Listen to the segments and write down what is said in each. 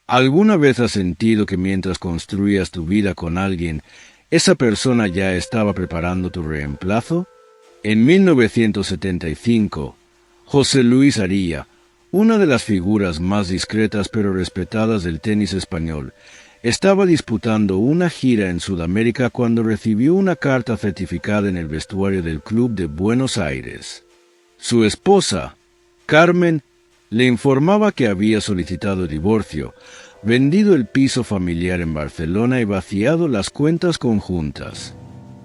¿Alguna vez has sentido que mientras construías tu vida con alguien, esa persona ya estaba preparando tu reemplazo? En 1975, José Luis Aría, una de las figuras más discretas pero respetadas del tenis español, estaba disputando una gira en Sudamérica cuando recibió una carta certificada en el vestuario del club de Buenos Aires. Su esposa, Carmen, le informaba que había solicitado divorcio, vendido el piso familiar en Barcelona y vaciado las cuentas conjuntas.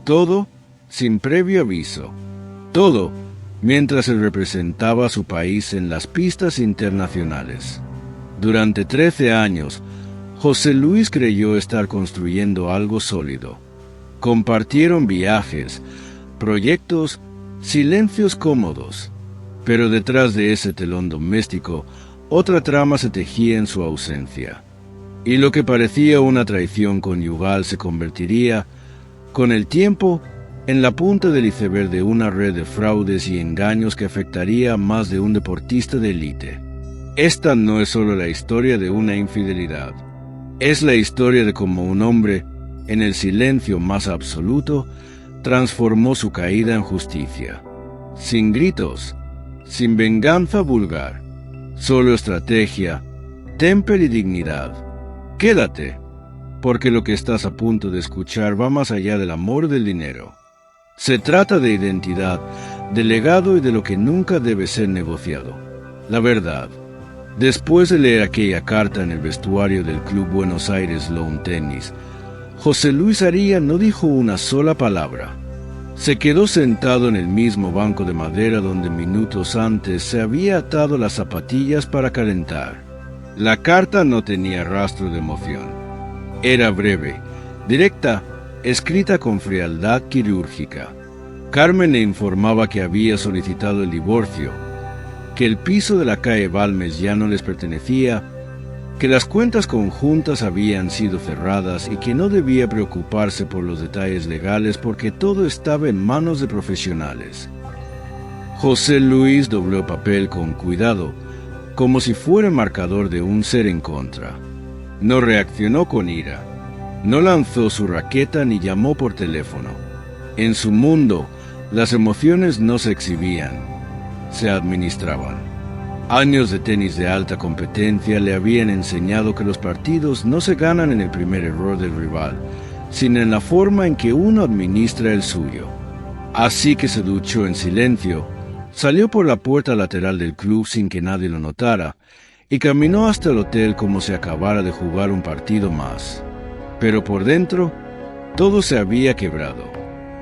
Todo sin previo aviso. Todo mientras él representaba a su país en las pistas internacionales. Durante 13 años, José Luis creyó estar construyendo algo sólido. Compartieron viajes, proyectos, silencios cómodos. Pero detrás de ese telón doméstico, otra trama se tejía en su ausencia. Y lo que parecía una traición conyugal se convertiría, con el tiempo, en la punta del iceberg de una red de fraudes y engaños que afectaría a más de un deportista de élite. Esta no es solo la historia de una infidelidad. Es la historia de cómo un hombre, en el silencio más absoluto, transformó su caída en justicia. Sin gritos, sin venganza vulgar, solo estrategia, temper y dignidad. Quédate, porque lo que estás a punto de escuchar va más allá del amor y del dinero. Se trata de identidad, de legado y de lo que nunca debe ser negociado. La verdad. Después de leer aquella carta en el vestuario del Club Buenos Aires Lawn Tennis, José Luis Aría no dijo una sola palabra. Se quedó sentado en el mismo banco de madera donde minutos antes se había atado las zapatillas para calentar. La carta no tenía rastro de emoción. Era breve, directa, escrita con frialdad quirúrgica. Carmen le informaba que había solicitado el divorcio, que el piso de la calle Balmes ya no les pertenecía, que las cuentas conjuntas habían sido cerradas y que no debía preocuparse por los detalles legales porque todo estaba en manos de profesionales. José Luis dobló el papel con cuidado, como si fuera marcador de un ser en contra. No reaccionó con ira. No lanzó su raqueta ni llamó por teléfono. En su mundo, las emociones no se exhibían, se administraban. Años de tenis de alta competencia le habían enseñado que los partidos no se ganan en el primer error del rival, sino en la forma en que uno administra el suyo. Así que se duchó en silencio, salió por la puerta lateral del club sin que nadie lo notara, y caminó hasta el hotel como si acabara de jugar un partido más. Pero por dentro, todo se había quebrado.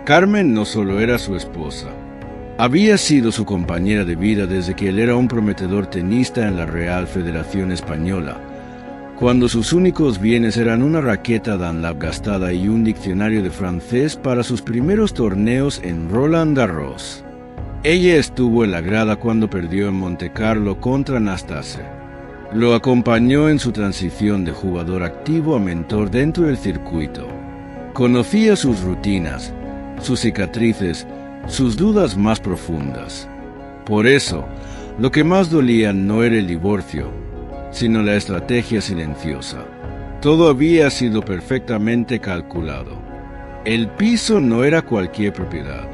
Carmen no solo era su esposa, había sido su compañera de vida desde que él era un prometedor tenista en la Real Federación Española, cuando sus únicos bienes eran una raqueta Dunlop gastada y un diccionario de francés para sus primeros torneos en Roland Garros. Ella estuvo en la grada cuando perdió en Montecarlo contra Nastase. Lo acompañó en su transición de jugador activo a mentor dentro del circuito. Conocía sus rutinas, sus cicatrices, sus dudas más profundas. Por eso, lo que más dolía no era el divorcio, sino la estrategia silenciosa. Todo había sido perfectamente calculado. El piso no era cualquier propiedad.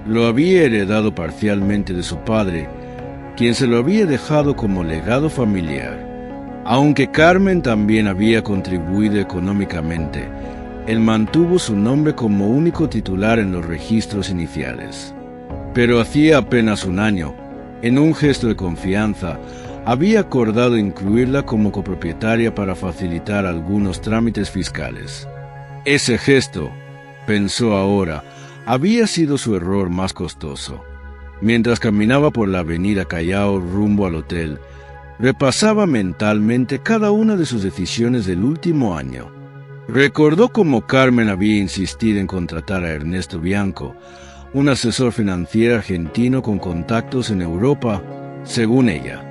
Lo había heredado parcialmente de su padre, quien se lo había dejado como legado familiar. Aunque Carmen también había contribuido económicamente, él mantuvo su nombre como único titular en los registros iniciales. Pero hacía apenas un año, en un gesto de confianza, había acordado incluirla como copropietaria para facilitar algunos trámites fiscales. Ese gesto, pensó ahora, había sido su error más costoso. Mientras caminaba por la avenida Callao rumbo al hotel, repasaba mentalmente cada una de sus decisiones del último año. Recordó cómo Carmen había insistido en contratar a Ernesto Bianco, un asesor financiero argentino con contactos en Europa, según ella.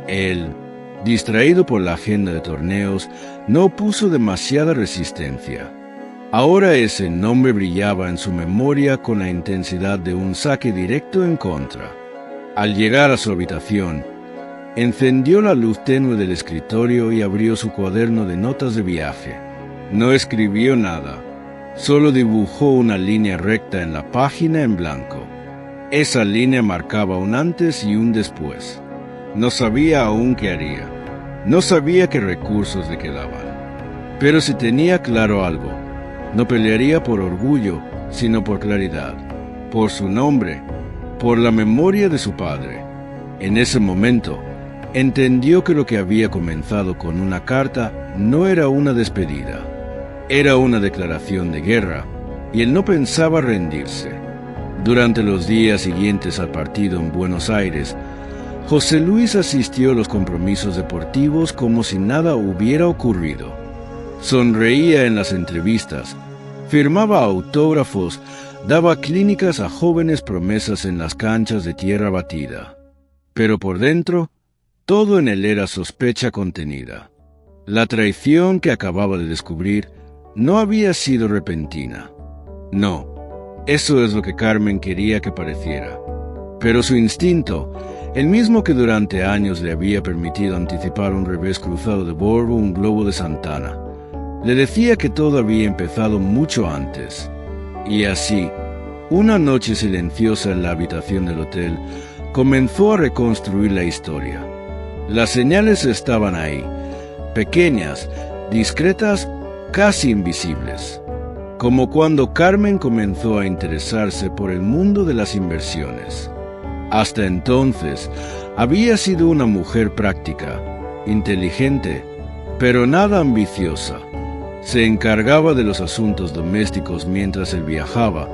Él, distraído por la agenda de torneos, no opuso demasiada resistencia. Ahora ese nombre brillaba en su memoria con la intensidad de un saque directo en contra. Al llegar a su habitación, Encendió la luz tenue del escritorio y abrió su cuaderno de notas de viaje. No escribió nada, solo dibujó una línea recta en la página en blanco. Esa línea marcaba un antes y un después. No sabía aún qué haría, no sabía qué recursos le quedaban. Pero si tenía claro algo, no pelearía por orgullo, sino por claridad, por su nombre, por la memoria de su padre. En ese momento, entendió que lo que había comenzado con una carta no era una despedida, era una declaración de guerra, y él no pensaba rendirse. Durante los días siguientes al partido en Buenos Aires, José Luis asistió a los compromisos deportivos como si nada hubiera ocurrido. Sonreía en las entrevistas, firmaba autógrafos, daba clínicas a jóvenes promesas en las canchas de tierra batida. Pero por dentro, todo en él era sospecha contenida. La traición que acababa de descubrir no había sido repentina. No, eso es lo que Carmen quería que pareciera. Pero su instinto, el mismo que durante años le había permitido anticipar un revés cruzado de Borbo, un globo de Santana, le decía que todo había empezado mucho antes. Y así, una noche silenciosa en la habitación del hotel, comenzó a reconstruir la historia. Las señales estaban ahí, pequeñas, discretas, casi invisibles. Como cuando Carmen comenzó a interesarse por el mundo de las inversiones. Hasta entonces, había sido una mujer práctica, inteligente, pero nada ambiciosa. Se encargaba de los asuntos domésticos mientras él viajaba,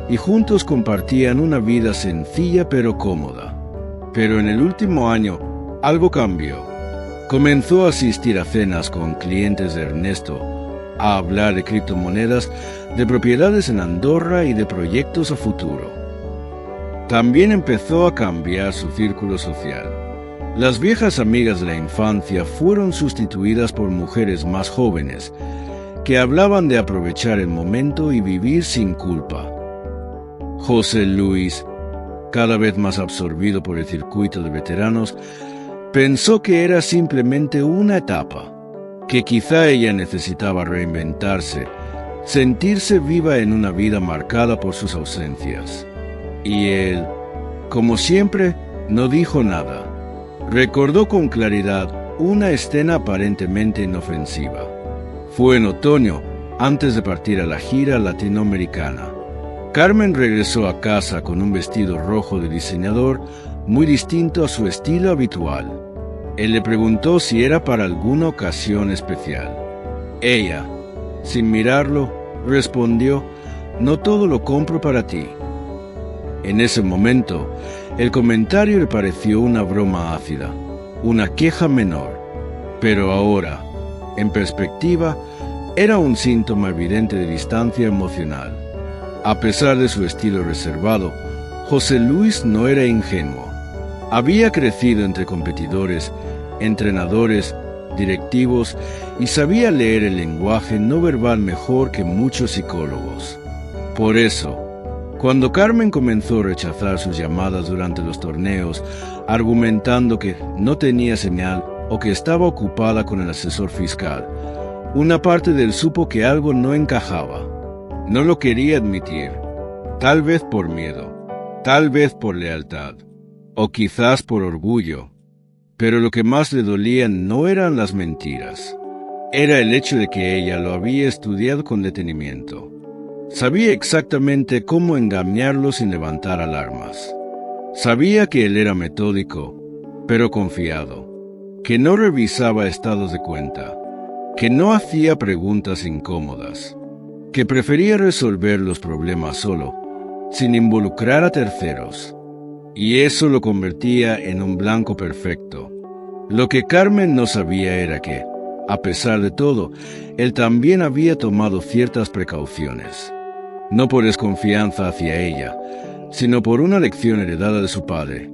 y juntos compartían una vida sencilla pero cómoda. Pero en el último año, algo cambió. Comenzó a asistir a cenas con clientes de Ernesto, a hablar de criptomonedas, de propiedades en Andorra y de proyectos a futuro. También empezó a cambiar su círculo social. Las viejas amigas de la infancia fueron sustituidas por mujeres más jóvenes, que hablaban de aprovechar el momento y vivir sin culpa. José Luis, cada vez más absorbido por el circuito de veteranos, pensó que era simplemente una etapa, que quizá ella necesitaba reinventarse, sentirse viva en una vida marcada por sus ausencias. Y él, como siempre, no dijo nada. Recordó con claridad una escena aparentemente inofensiva. Fue en otoño, antes de partir a la gira latinoamericana. Carmen regresó a casa con un vestido rojo de diseñador muy distinto a su estilo habitual. Él le preguntó si era para alguna ocasión especial. Ella, sin mirarlo, respondió: «No todo lo compro para ti». En ese momento, el comentario le pareció una broma ácida, una queja menor. Pero ahora, en perspectiva, era un síntoma evidente de distancia emocional. A pesar de su estilo reservado, José Luis no era ingenuo. Había crecido entre competidores, entrenadores, directivos y sabía leer el lenguaje no verbal mejor que muchos psicólogos. Por eso, cuando Carmen comenzó a rechazar sus llamadas durante los torneos, argumentando que no tenía señal o que estaba ocupada con el asesor fiscal, una parte de él supo que algo no encajaba. No lo quería admitir, tal vez por miedo, tal vez por lealtad, o quizás por orgullo. Pero lo que más le dolía no eran las mentiras. Era el hecho de que ella lo había estudiado con detenimiento. Sabía exactamente cómo engañarlo sin levantar alarmas. Sabía que él era metódico, pero confiado, que no revisaba estados de cuenta, que no hacía preguntas incómodas, que prefería resolver los problemas solo, sin involucrar a terceros. Y eso lo convertía en un blanco perfecto. Lo que Carmen no sabía era que, a pesar de todo, él también había tomado ciertas precauciones. No por desconfianza hacia ella, sino por una lección heredada de su padre.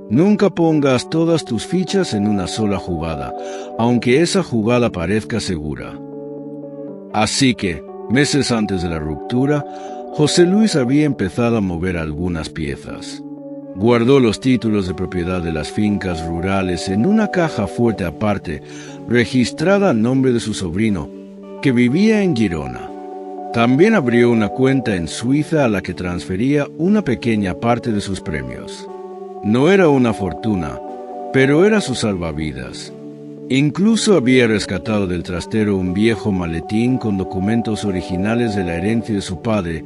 Nunca pongas todas tus fichas en una sola jugada, aunque esa jugada parezca segura. Así que, meses antes de la ruptura, José Luis había empezado a mover algunas piezas. Guardó los títulos de propiedad de las fincas rurales en una caja fuerte aparte, registrada a nombre de su sobrino, que vivía en Girona. También abrió una cuenta en Suiza a la que transfería una pequeña parte de sus premios. No era una fortuna, pero era su salvavidas. Incluso había rescatado del trastero un viejo maletín con documentos originales de la herencia de su padre,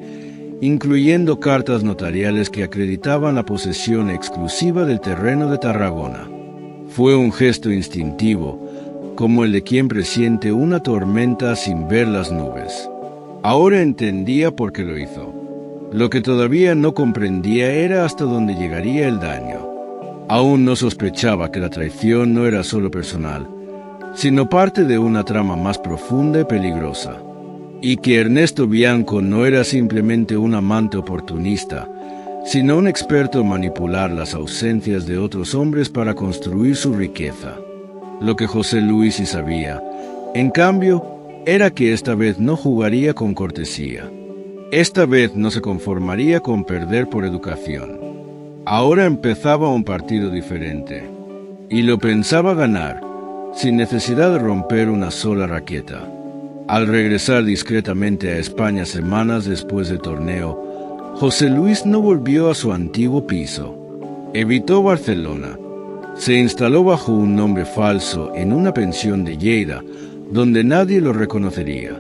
incluyendo cartas notariales que acreditaban la posesión exclusiva del terreno de Tarragona. Fue un gesto instintivo, como el de quien presiente una tormenta sin ver las nubes. Ahora entendía por qué lo hizo. Lo que todavía no comprendía era hasta dónde llegaría el daño. Aún no sospechaba que la traición no era solo personal, sino parte de una trama más profunda y peligrosa. Y que Ernesto Bianco no era simplemente un amante oportunista, sino un experto en manipular las ausencias de otros hombres para construir su riqueza. Lo que José Luis sí sabía, en cambio, era que esta vez no jugaría con cortesía. Esta vez no se conformaría con perder por educación. Ahora empezaba un partido diferente, y lo pensaba ganar, sin necesidad de romper una sola raqueta. Al regresar discretamente a España semanas después del torneo, José Luis no volvió a su antiguo piso. Evitó Barcelona. Se instaló bajo un nombre falso en una pensión de Lleida, donde nadie lo reconocería.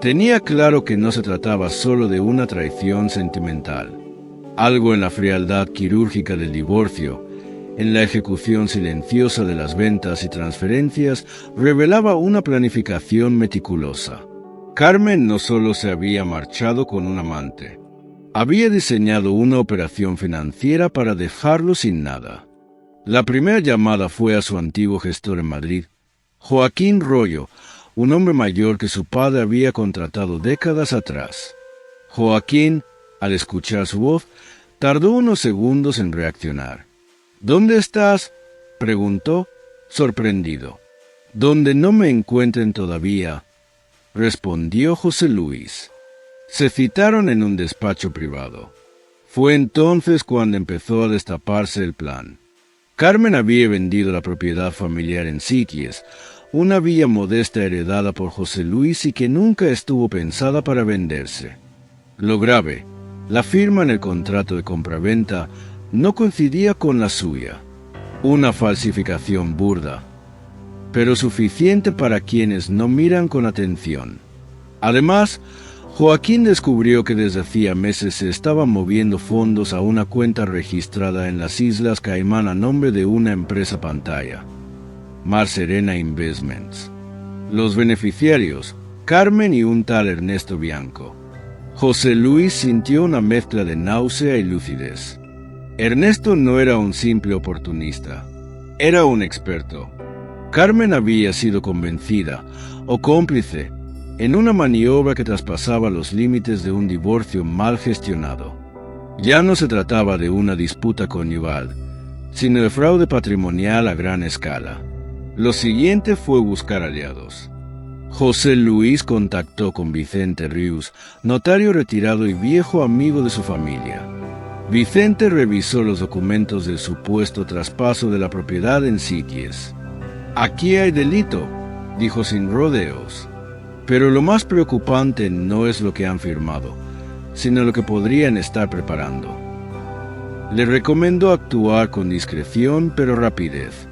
Tenía claro que no se trataba solo de una traición sentimental. Algo en la frialdad quirúrgica del divorcio, en la ejecución silenciosa de las ventas y transferencias, revelaba una planificación meticulosa. Carmen no solo se había marchado con un amante, había diseñado una operación financiera para dejarlo sin nada. La primera llamada fue a su antiguo gestor en Madrid, Joaquín Rollo, un hombre mayor que su padre había contratado décadas atrás. Joaquín, al escuchar su voz, tardó unos segundos en reaccionar. «¿Dónde estás?», preguntó, sorprendido. «Donde no me encuentren todavía», respondió José Luis. Se citaron en un despacho privado. Fue entonces cuando empezó a destaparse el plan. Carmen había vendido la propiedad familiar en Sitges, una villa modesta heredada por José Luis y que nunca estuvo pensada para venderse. Lo grave, la firma en el contrato de compraventa no coincidía con la suya. Una falsificación burda, pero suficiente para quienes no miran con atención. Además, Joaquín descubrió que desde hacía meses se estaban moviendo fondos a una cuenta registrada en las Islas Caimán a nombre de una empresa pantalla, Mar Serena Investments. Los beneficiarios, Carmen y un tal Ernesto Bianco. José Luis sintió una mezcla de náusea y lucidez. Ernesto no era un simple oportunista, era un experto. Carmen había sido convencida, o cómplice, en una maniobra que traspasaba los límites de un divorcio mal gestionado. Ya no se trataba de una disputa conyugal, sino de fraude patrimonial a gran escala. Lo siguiente fue buscar aliados. José Luis contactó con Vicente Rius, notario retirado y viejo amigo de su familia. Vicente revisó los documentos del supuesto traspaso de la propiedad en Sitges. «Aquí hay delito», dijo sin rodeos. Pero lo más preocupante no es lo que han firmado, sino lo que podrían estar preparando. Le recomendó actuar con discreción pero rapidez.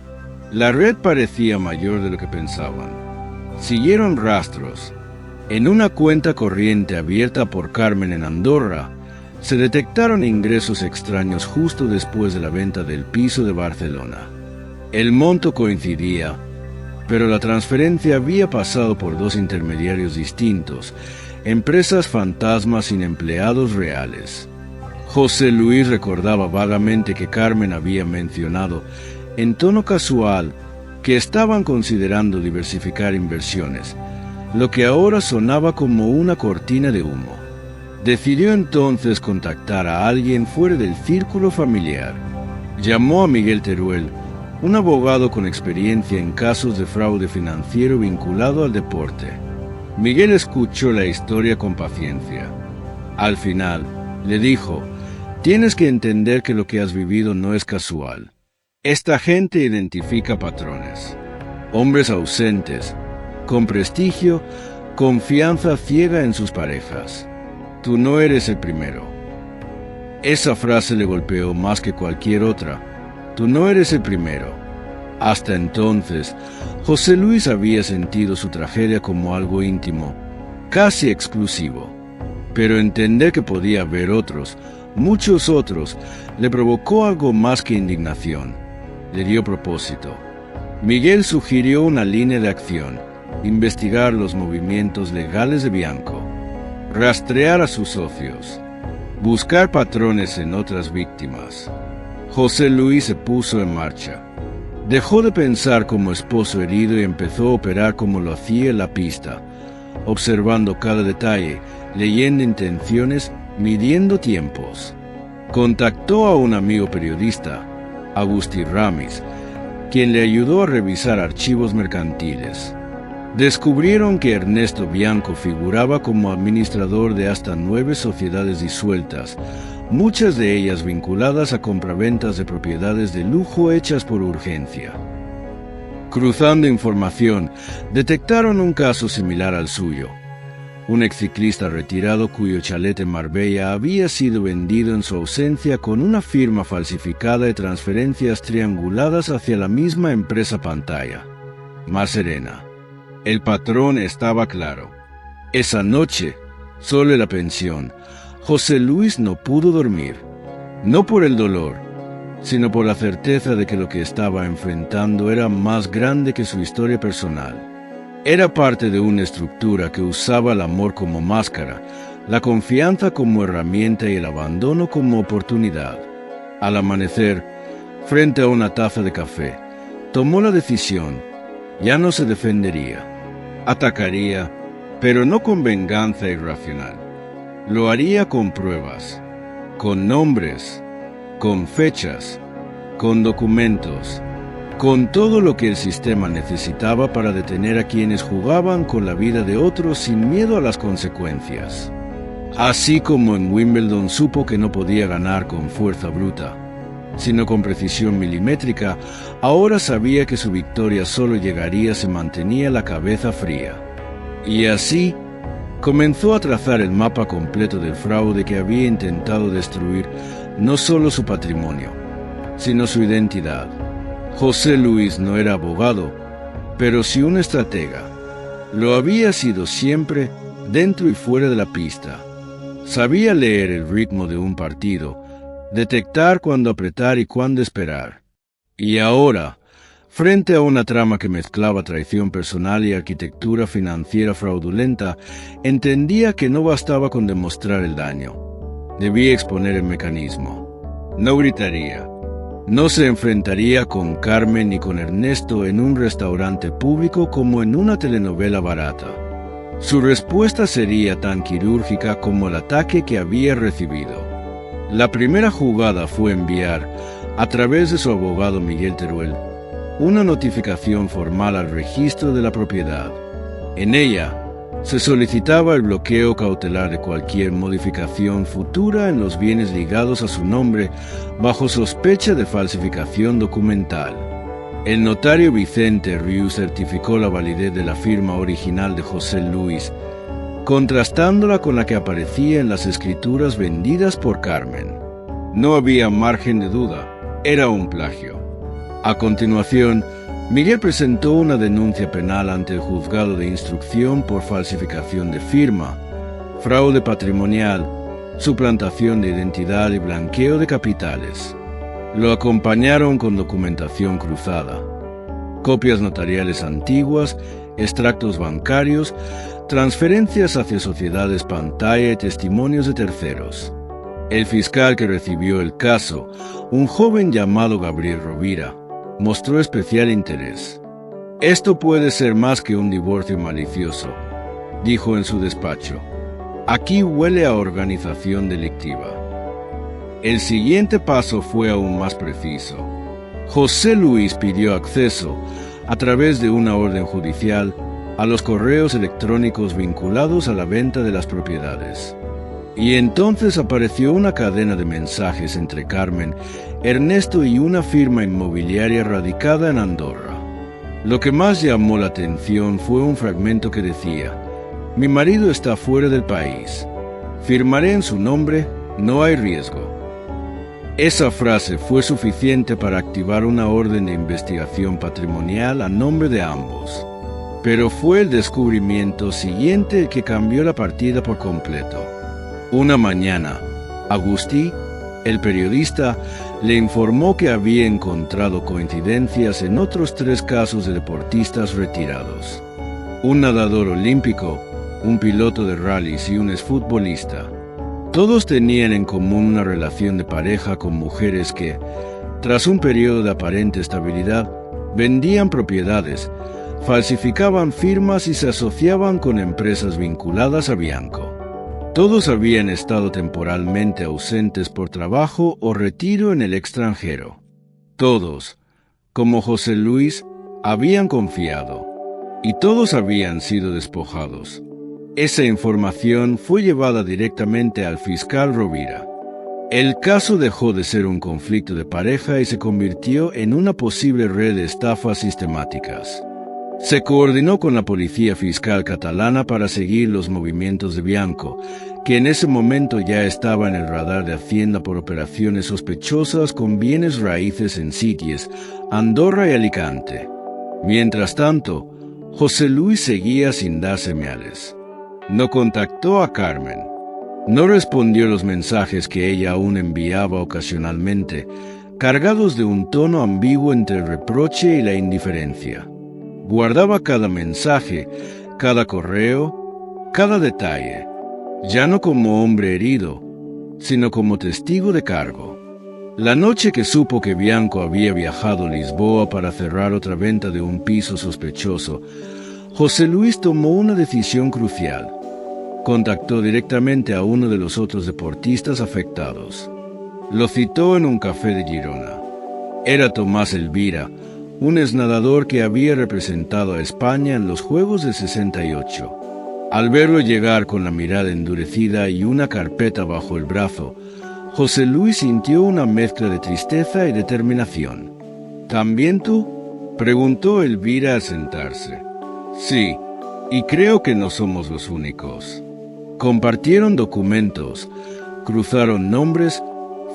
La red parecía mayor de lo que pensaban. Siguieron rastros. En una cuenta corriente abierta por Carmen en Andorra, se detectaron ingresos extraños justo después de la venta del piso de Barcelona. El monto coincidía, pero la transferencia había pasado por dos intermediarios distintos, empresas fantasmas sin empleados reales. José Luis recordaba vagamente que Carmen había mencionado, en tono casual, que estaban considerando diversificar inversiones, lo que ahora sonaba como una cortina de humo. Decidió entonces contactar a alguien fuera del círculo familiar. Llamó a Miguel Teruel, un abogado con experiencia en casos de fraude financiero vinculado al deporte. Miguel escuchó la historia con paciencia. Al final, le dijo, Tienes que entender que lo que has vivido no es casual. Esta gente identifica patrones. Hombres ausentes, con prestigio, confianza ciega en sus parejas. Tú no eres el primero. Esa frase le golpeó más que cualquier otra. Tú no eres el primero. Hasta entonces, José Luis había sentido su tragedia como algo íntimo, casi exclusivo. Pero entender que podía haber otros, muchos otros, le provocó algo más que indignación. Le dio propósito. Miguel sugirió una línea de acción: investigar los movimientos legales de Bianco, rastrear a sus socios, buscar patrones en otras víctimas. José Luis se puso en marcha. Dejó de pensar como esposo herido y empezó a operar como lo hacía en la pista, observando cada detalle, leyendo intenciones, midiendo tiempos. Contactó a un amigo periodista, Agustín Ramis, quien le ayudó a revisar archivos mercantiles. Descubrieron que Ernesto Bianco figuraba como administrador de hasta 9 sociedades disueltas, muchas de ellas vinculadas a compraventas de propiedades de lujo hechas por urgencia. Cruzando información, detectaron un caso similar al suyo. Un exciclista retirado cuyo chalet en Marbella había sido vendido en su ausencia con una firma falsificada y transferencias trianguladas hacia la misma empresa pantalla, Mar Serena. El patrón estaba claro. Esa noche, solo en la pensión, José Luis no pudo dormir, no por el dolor, sino por la certeza de que lo que estaba enfrentando era más grande que su historia personal. Era parte de una estructura que usaba el amor como máscara, la confianza como herramienta y el abandono como oportunidad. Al amanecer, frente a una taza de café, tomó la decisión: ya no se defendería, atacaría, pero no con venganza irracional. Lo haría con pruebas, con nombres, con fechas, con documentos, con todo lo que el sistema necesitaba para detener a quienes jugaban con la vida de otros sin miedo a las consecuencias. Así como en Wimbledon supo que no podía ganar con fuerza bruta, sino con precisión milimétrica, ahora sabía que su victoria solo llegaría si mantenía la cabeza fría. Y así comenzó a trazar el mapa completo del fraude que había intentado destruir no solo su patrimonio, sino su identidad. José Luis no era abogado, pero sí un estratega. Lo había sido siempre, dentro y fuera de la pista. Sabía leer el ritmo de un partido, detectar cuándo apretar y cuándo esperar. Y ahora, frente a una trama que mezclaba traición personal y arquitectura financiera fraudulenta, entendía que no bastaba con demostrar el daño. Debía exponer el mecanismo. No gritaría. No se enfrentaría con Carmen ni con Ernesto en un restaurante público como en una telenovela barata. Su respuesta sería tan quirúrgica como el ataque que había recibido. La primera jugada fue enviar, a través de su abogado Miguel Teruel, una notificación formal al registro de la propiedad. En ella, se solicitaba el bloqueo cautelar de cualquier modificación futura en los bienes ligados a su nombre bajo sospecha de falsificación documental. El notario Vicente Riu certificó la validez de la firma original de José Luis, contrastándola con la que aparecía en las escrituras vendidas por Carmen. No había margen de duda, era un plagio. A continuación, Miguel presentó una denuncia penal ante el juzgado de instrucción por falsificación de firma, fraude patrimonial, suplantación de identidad y blanqueo de capitales. Lo acompañaron con documentación cruzada, copias notariales antiguas, extractos bancarios, transferencias hacia sociedades pantalla y testimonios de terceros. El fiscal que recibió el caso, un joven llamado Gabriel Rovira, mostró especial interés. «Esto puede ser más que un divorcio malicioso», dijo en su despacho. «Aquí huele a organización delictiva». El siguiente paso fue aún más preciso. José Luis pidió acceso, a través de una orden judicial, a los correos electrónicos vinculados a la venta de las propiedades. Y entonces apareció una cadena de mensajes entre Carmen, Ernesto y una firma inmobiliaria radicada en Andorra. Lo que más llamó la atención fue un fragmento que decía: «Mi marido está fuera del país. Firmaré en su nombre, no hay riesgo». Esa frase fue suficiente para activar una orden de investigación patrimonial a nombre de ambos. Pero fue el descubrimiento siguiente el que cambió la partida por completo. Una mañana, Agustí, el periodista, le informó que había encontrado coincidencias en otros 3 casos de deportistas retirados: un nadador olímpico, un piloto de rallies y un exfutbolista. Todos tenían en común una relación de pareja con mujeres que, tras un periodo de aparente estabilidad, vendían propiedades, falsificaban firmas y se asociaban con empresas vinculadas a Bianco. Todos habían estado temporalmente ausentes por trabajo o retiro en el extranjero. Todos, como José Luis, habían confiado, y todos habían sido despojados. Esa información fue llevada directamente al fiscal Rovira. El caso dejó de ser un conflicto de pareja y se convirtió en una posible red de estafas sistemáticas. Se coordinó con la policía fiscal catalana para seguir los movimientos de Bianco, que en ese momento ya estaba en el radar de Hacienda por operaciones sospechosas con bienes raíces en Sitges, Andorra y Alicante. Mientras tanto, José Luis seguía sin dar señales. No contactó a Carmen. No respondió los mensajes que ella aún enviaba ocasionalmente, cargados de un tono ambiguo entre el reproche y la indiferencia. Guardaba cada mensaje, cada correo, cada detalle, ya no como hombre herido, sino como testigo de cargo. La noche que supo que Bianco había viajado a Lisboa para cerrar otra venta de un piso sospechoso, José Luis tomó una decisión crucial. Contactó directamente a uno de los otros deportistas afectados. Lo citó en un café de Girona. Era Tomás Elvira, un exnadador que había representado a España en los Juegos de 68. Al verlo llegar con la mirada endurecida y una carpeta bajo el brazo, José Luis sintió una mezcla de tristeza y determinación. ¿También tú?, preguntó Elvira al sentarse. Sí, y creo que no somos los únicos. Compartieron documentos, cruzaron nombres,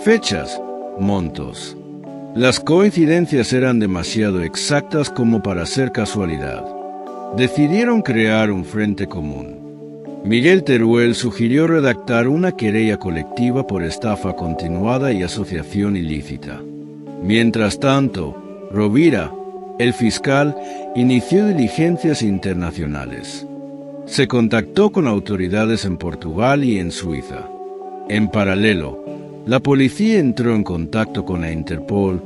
fechas, montos. Las coincidencias eran demasiado exactas como para ser casualidad. Decidieron crear un frente común. Miguel Teruel sugirió redactar una querella colectiva por estafa continuada y asociación ilícita. Mientras tanto, Rovira, el fiscal, inició diligencias internacionales. Se contactó con autoridades en Portugal y en Suiza. En paralelo, la policía entró en contacto con la Interpol,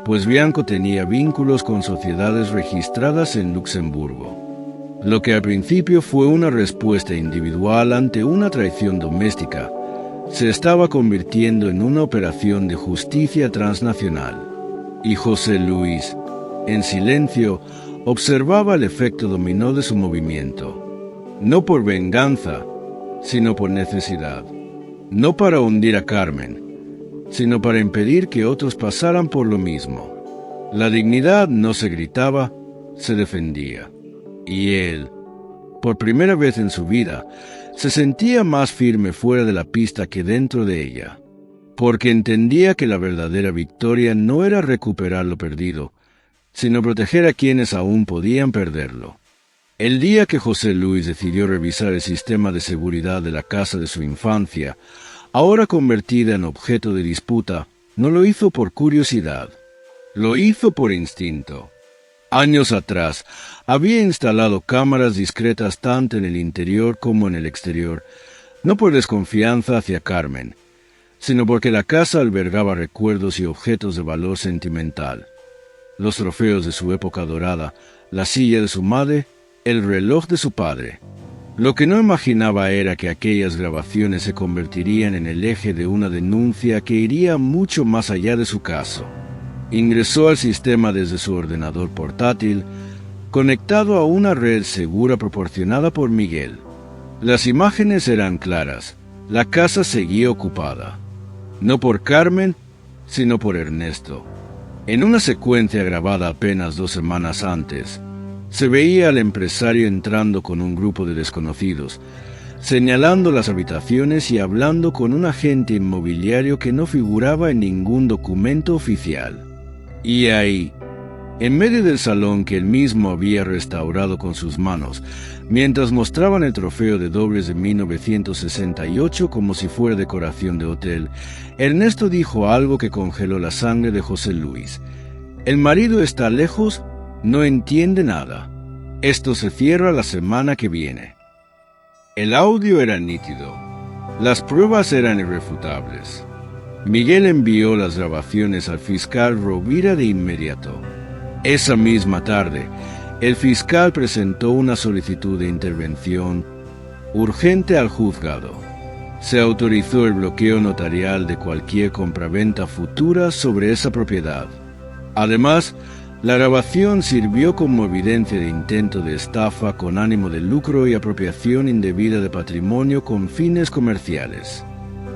pues Bianco tenía vínculos con sociedades registradas en Luxemburgo. Lo que al principio fue una respuesta individual ante una traición doméstica, se estaba convirtiendo en una operación de justicia transnacional. Y José Luis, en silencio, observaba el efecto dominó de su movimiento. No por venganza, sino por necesidad. No para hundir a Carmen, sino para impedir que otros pasaran por lo mismo. La dignidad no se gritaba, se defendía. Y él, por primera vez en su vida, se sentía más firme fuera de la pista que dentro de ella, porque entendía que la verdadera victoria no era recuperar lo perdido, sino proteger a quienes aún podían perderlo. El día que José Luis decidió revisar el sistema de seguridad de la casa de su infancia, ahora convertida en objeto de disputa, no lo hizo por curiosidad, lo hizo por instinto. Años atrás, había instalado cámaras discretas tanto en el interior como en el exterior, no por desconfianza hacia Carmen, sino porque la casa albergaba recuerdos y objetos de valor sentimental. Los trofeos de su época dorada, la silla de su madre, el reloj de su padre. Lo que no imaginaba era que aquellas grabaciones se convertirían en el eje de una denuncia que iría mucho más allá de su caso. Ingresó al sistema desde su ordenador portátil, conectado a una red segura proporcionada por Miguel. Las imágenes eran claras, La casa seguía ocupada, no por Carmen, sino por Ernesto. En una secuencia grabada apenas 2 semanas antes, se veía al empresario entrando con un grupo de desconocidos, señalando las habitaciones y hablando con un agente inmobiliario que no figuraba en ningún documento oficial. Y ahí, en medio del salón que él mismo había restaurado con sus manos, mientras mostraban el trofeo de dobles de 1968 como si fuera decoración de hotel, Ernesto dijo algo que congeló la sangre de José Luis. «El marido está lejos, no entiende nada. Esto se cierra la semana que viene». El audio era nítido. Las pruebas eran irrefutables. Miguel envió las grabaciones al fiscal Rovira de inmediato. Esa misma tarde, el fiscal presentó una solicitud de intervención urgente al juzgado. Se autorizó el bloqueo notarial de cualquier compraventa futura sobre esa propiedad. Además, la grabación sirvió como evidencia de intento de estafa con ánimo de lucro y apropiación indebida de patrimonio con fines comerciales.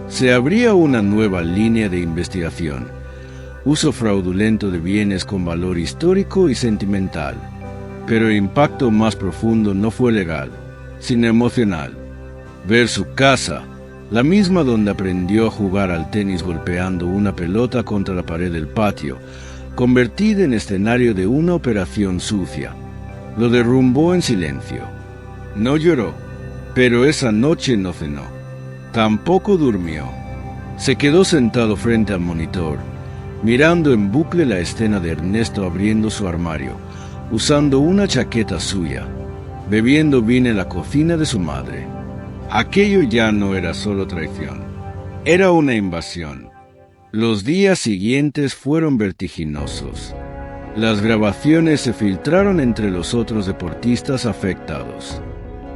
Se abría una nueva línea de investigación: uso fraudulento de bienes con valor histórico y sentimental. Pero el impacto más profundo no fue legal, sino emocional. Ver su casa, la misma donde aprendió a jugar al tenis golpeando una pelota contra la pared del patio, convertida en escenario de una operación sucia, lo derrumbó en silencio. No lloró, pero esa noche no cenó. Tampoco durmió. Se quedó sentado frente al monitor, mirando en bucle la escena de Ernesto abriendo su armario, usando una chaqueta suya, bebiendo vino en la cocina de su madre. Aquello ya no era solo traición, era una invasión. Los días siguientes fueron vertiginosos. Las grabaciones se filtraron entre los otros deportistas afectados.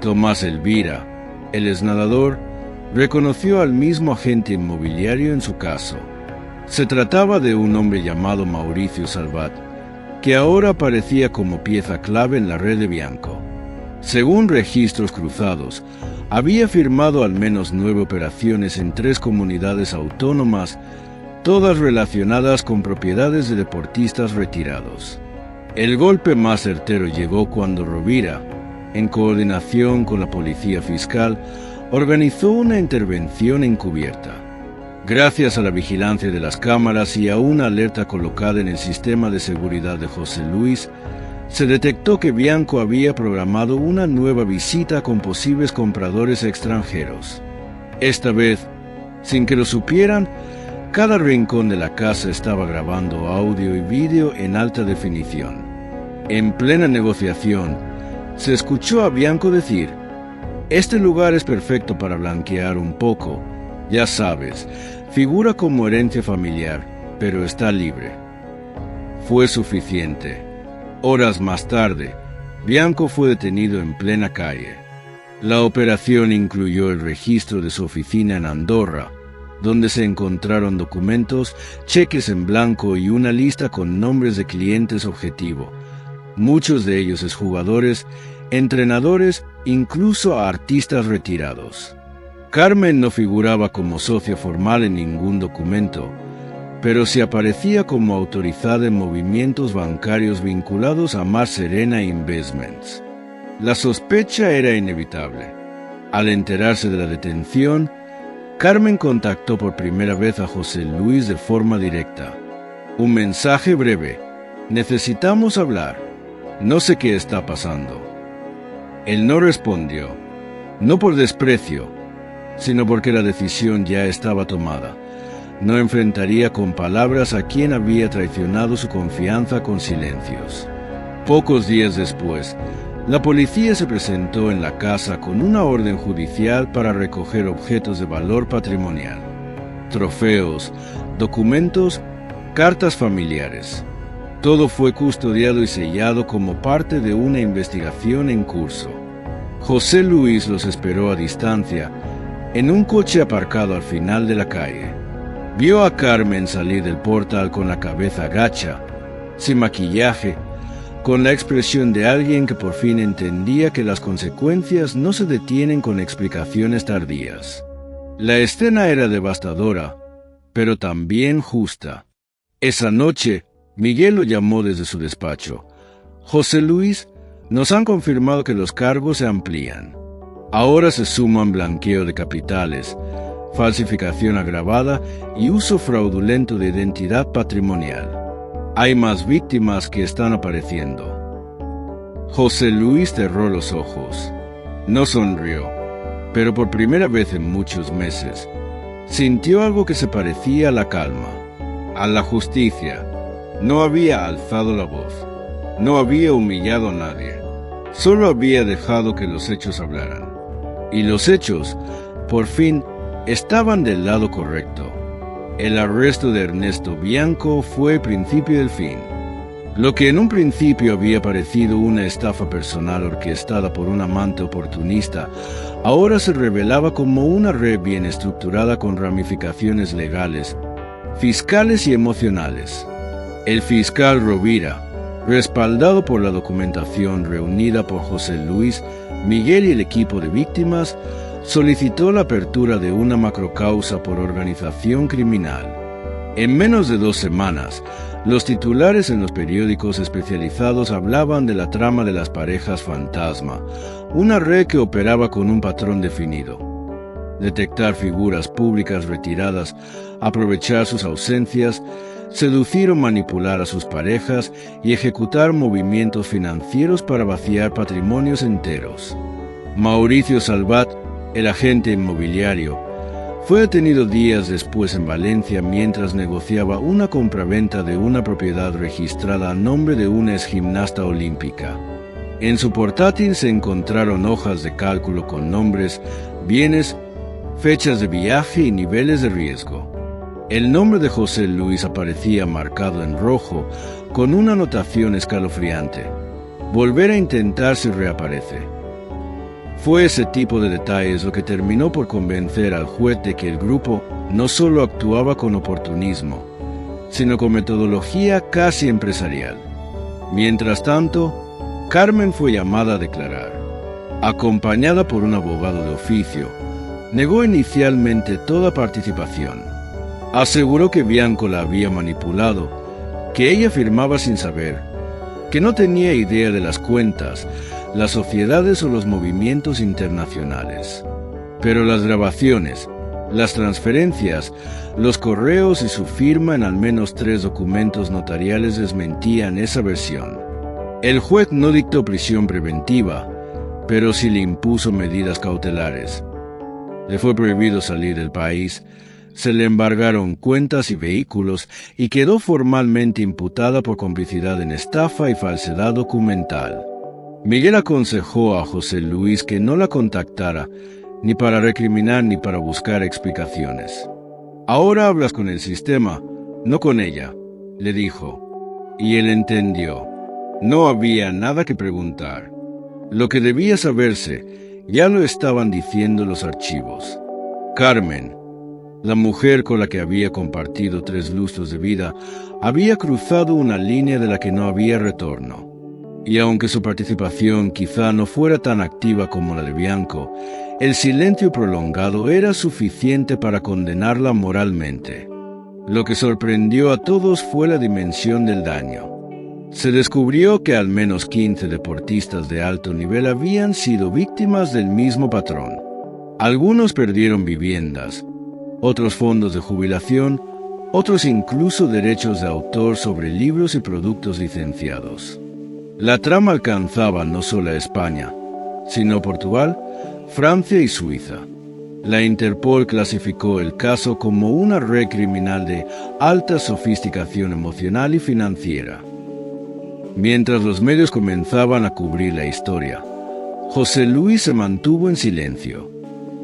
Tomás Elvira, el exnadador, reconoció al mismo agente inmobiliario en su caso. Se trataba de un hombre llamado Mauricio Salvat, que ahora aparecía como pieza clave en la red de Bianco. Según registros cruzados, había firmado al menos 9 operaciones en 3 comunidades autónomas, todas relacionadas con propiedades de deportistas retirados. El golpe más certero llegó cuando Rovira, en coordinación con la policía fiscal, organizó una intervención encubierta. Gracias a la vigilancia de las cámaras y a una alerta colocada en el sistema de seguridad de José Luis, se detectó que Bianco había programado una nueva visita con posibles compradores extranjeros. Esta vez, sin que lo supieran, cada rincón de la casa estaba grabando audio y vídeo en alta definición. En plena negociación, se escuchó a Bianco decir: «Este lugar es perfecto para blanquear un poco. Ya sabes, figura como herencia familiar, pero está libre». Fue suficiente. Horas más tarde, Bianco fue detenido en plena calle. La operación incluyó el registro de su oficina en Andorra, donde se encontraron documentos, cheques en blanco y una lista con nombres de clientes objetivo, muchos de ellos exjugadores, entrenadores, incluso a artistas retirados. Carmen no figuraba como socia formal en ningún documento, pero sí aparecía como autorizada en movimientos bancarios vinculados a Mar Serena Investments. La sospecha era inevitable. Al enterarse de la detención, Carmen contactó por primera vez a José Luis de forma directa. Un mensaje breve: «Necesitamos hablar. No sé qué está pasando». Él no respondió, no por desprecio, sino porque la decisión ya estaba tomada. No enfrentaría con palabras a quien había traicionado su confianza con silencios. Pocos días después, la policía se presentó en la casa con una orden judicial para recoger objetos de valor patrimonial: trofeos, documentos, cartas familiares. Todo fue custodiado y sellado como parte de una investigación en curso. José Luis los esperó a distancia, en un coche aparcado al final de la calle. Vio a Carmen salir del portal con la cabeza gacha, sin maquillaje, con la expresión de alguien que por fin entendía que las consecuencias no se detienen con explicaciones tardías. La escena era devastadora, pero también justa. Esa noche, Miguel lo llamó desde su despacho. José Luis, nos han confirmado que los cargos se amplían. Ahora se suman blanqueo de capitales, falsificación agravada y uso fraudulento de identidad patrimonial. Hay más víctimas que están apareciendo. José Luis cerró los ojos. No sonrió, pero por primera vez en muchos meses, sintió algo que se parecía a la calma, a la justicia. No había alzado la voz, no había humillado a nadie, solo había dejado que los hechos hablaran. Y los hechos, por fin, estaban del lado correcto. El arresto de Ernesto Bianco fue el principio del fin. Lo que en un principio había parecido una estafa personal orquestada por un amante oportunista, ahora se revelaba como una red bien estructurada con ramificaciones legales, fiscales y emocionales. El fiscal Rovira, respaldado por la documentación reunida por José Luis, Miguel y el equipo de víctimas, solicitó la apertura de una macrocausa por organización criminal. En menos de 2 semanas, los titulares en los periódicos especializados hablaban de la trama de las parejas fantasma, una red que operaba con un patrón definido: detectar figuras públicas retiradas, aprovechar sus ausencias, seducir o manipular a sus parejas y ejecutar movimientos financieros para vaciar patrimonios enteros. Mauricio Salvat, el agente inmobiliario, fue detenido días después en Valencia mientras negociaba una compraventa de una propiedad registrada a nombre de una exgimnasta olímpica. En su portátil se encontraron hojas de cálculo con nombres, bienes, fechas de viaje y niveles de riesgo. El nombre de José Luis aparecía marcado en rojo con una anotación escalofriante: volver a intentar si reaparece. Fue ese tipo de detalles lo que terminó por convencer al juez de que el grupo no solo actuaba con oportunismo, sino con metodología casi empresarial. Mientras tanto, Carmen fue llamada a declarar. Acompañada por un abogado de oficio, negó inicialmente toda participación. Aseguró que Bianco la había manipulado, que ella firmaba sin saber, que no tenía idea de las cuentas, las sociedades o los movimientos internacionales. Pero las grabaciones, las transferencias, los correos y su firma en al menos 3 documentos notariales desmentían esa versión. El juez no dictó prisión preventiva, pero sí le impuso medidas cautelares. Le fue prohibido salir del país, se le embargaron cuentas y vehículos y quedó formalmente imputada por complicidad en estafa y falsedad documental. Miguel aconsejó a José Luis que no la contactara, ni para recriminar ni para buscar explicaciones. Ahora hablas con el sistema, no con ella, le dijo. Y él entendió. No había nada que preguntar. Lo que debía saberse ya lo estaban diciendo los archivos. Carmen, la mujer con la que había compartido 3 lustros de vida, había cruzado una línea de la que no había retorno. Y aunque su participación quizá no fuera tan activa como la de Bianco, el silencio prolongado era suficiente para condenarla moralmente. Lo que sorprendió a todos fue la dimensión del daño. Se descubrió que al menos 15 deportistas de alto nivel habían sido víctimas del mismo patrón. Algunos perdieron viviendas, otros fondos de jubilación, otros incluso derechos de autor sobre libros y productos licenciados. La trama alcanzaba no solo a España, sino Portugal, Francia y Suiza. La Interpol clasificó el caso como una red criminal de alta sofisticación emocional y financiera. Mientras los medios comenzaban a cubrir la historia, José Luis se mantuvo en silencio.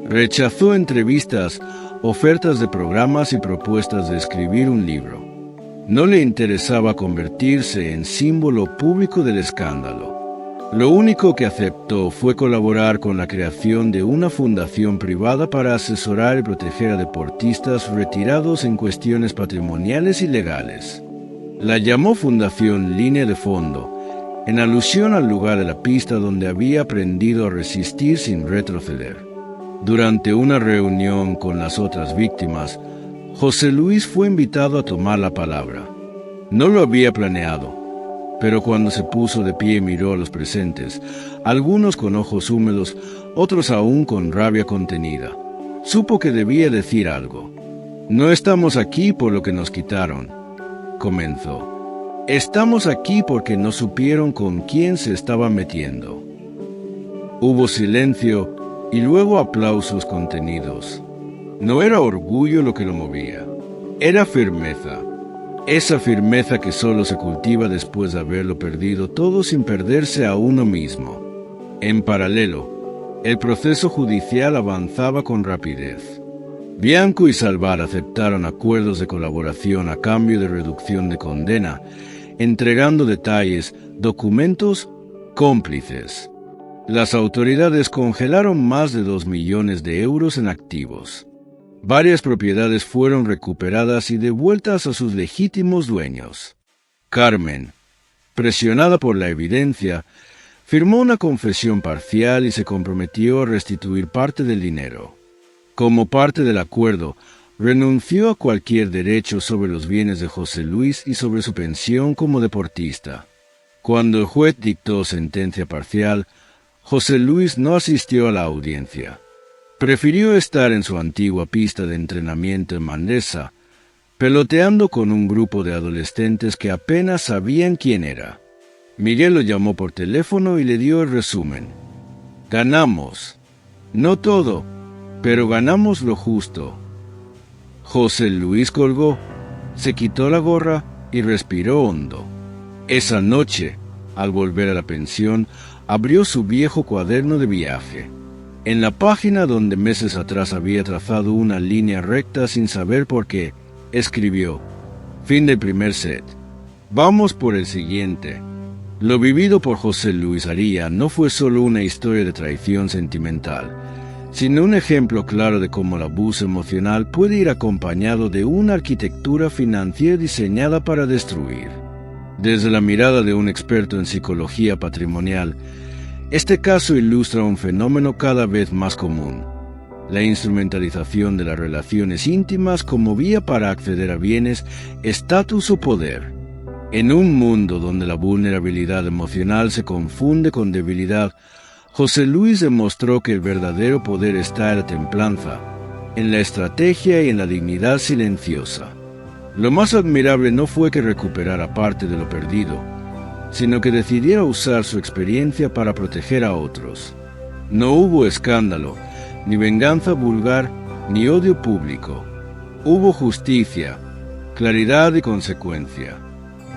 Rechazó entrevistas, ofertas de programas y propuestas de escribir un libro. No le interesaba convertirse en símbolo público del escándalo. Lo único que aceptó fue colaborar con la creación de una fundación privada para asesorar y proteger a deportistas retirados en cuestiones patrimoniales y legales. La llamó Fundación Línea de Fondo, en alusión al lugar de la pista donde había aprendido a resistir sin retroceder. Durante una reunión con las otras víctimas, José Luis fue invitado a tomar la palabra. No lo había planeado, pero cuando se puso de pie miró a los presentes, algunos con ojos húmedos, otros aún con rabia contenida. Supo que debía decir algo. «No estamos aquí por lo que nos quitaron», comenzó. «Estamos aquí porque no supieron con quién se estaban metiendo». Hubo silencio y luego aplausos contenidos. No era orgullo lo que lo movía, era firmeza. Esa firmeza que solo se cultiva después de haberlo perdido todo sin perderse a uno mismo. En paralelo, el proceso judicial avanzaba con rapidez. Bianco y Salvar aceptaron acuerdos de colaboración a cambio de reducción de condena, entregando detalles, documentos, cómplices. Las autoridades congelaron más de 2 millones de euros en activos. Varias propiedades fueron recuperadas y devueltas a sus legítimos dueños. Carmen, presionada por la evidencia, firmó una confesión parcial y se comprometió a restituir parte del dinero. Como parte del acuerdo, renunció a cualquier derecho sobre los bienes de José Luis y sobre su pensión como deportista. Cuando el juez dictó sentencia parcial, José Luis no asistió a la audiencia. Prefirió estar en su antigua pista de entrenamiento en Manresa, peloteando con un grupo de adolescentes que apenas sabían quién era. Miguel lo llamó por teléfono y le dio el resumen. «Ganamos. No todo, pero ganamos lo justo». José Luis colgó, se quitó la gorra y respiró hondo. Esa noche, al volver a la pensión, abrió su viejo cuaderno de viaje. En la página donde meses atrás había trazado una línea recta sin saber por qué, escribió: «Fin del primer set. Vamos por el siguiente». Lo vivido por José Luis Aría no fue solo una historia de traición sentimental, sino un ejemplo claro de cómo el abuso emocional puede ir acompañado de una arquitectura financiera diseñada para destruir. Desde la mirada de un experto en psicología patrimonial, este caso ilustra un fenómeno cada vez más común: la instrumentalización de las relaciones íntimas como vía para acceder a bienes, estatus o poder. En un mundo donde la vulnerabilidad emocional se confunde con debilidad, José Luis demostró que el verdadero poder está en la templanza, en la estrategia y en la dignidad silenciosa. Lo más admirable no fue que recuperara parte de lo perdido, sino que decidiera usar su experiencia para proteger a otros. No hubo escándalo, ni venganza vulgar, ni odio público. Hubo justicia, claridad y consecuencia.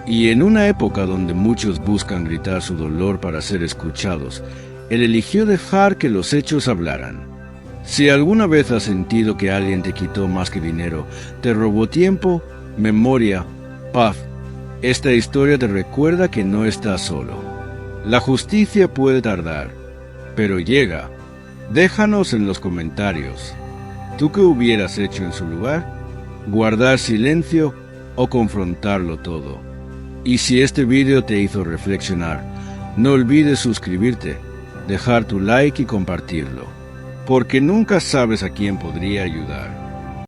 Y en una época donde muchos buscan gritar su dolor para ser escuchados, él eligió dejar que los hechos hablaran. Si alguna vez has sentido que alguien te quitó más que dinero, te robó tiempo, memoria, paz, esta historia te recuerda que no estás solo. La justicia puede tardar, pero llega. Déjanos en los comentarios. ¿Tú qué hubieras hecho en su lugar? ¿Guardar silencio o confrontarlo todo? Y si este video te hizo reflexionar, no olvides suscribirte, dejar tu like y compartirlo, porque nunca sabes a quién podría ayudar.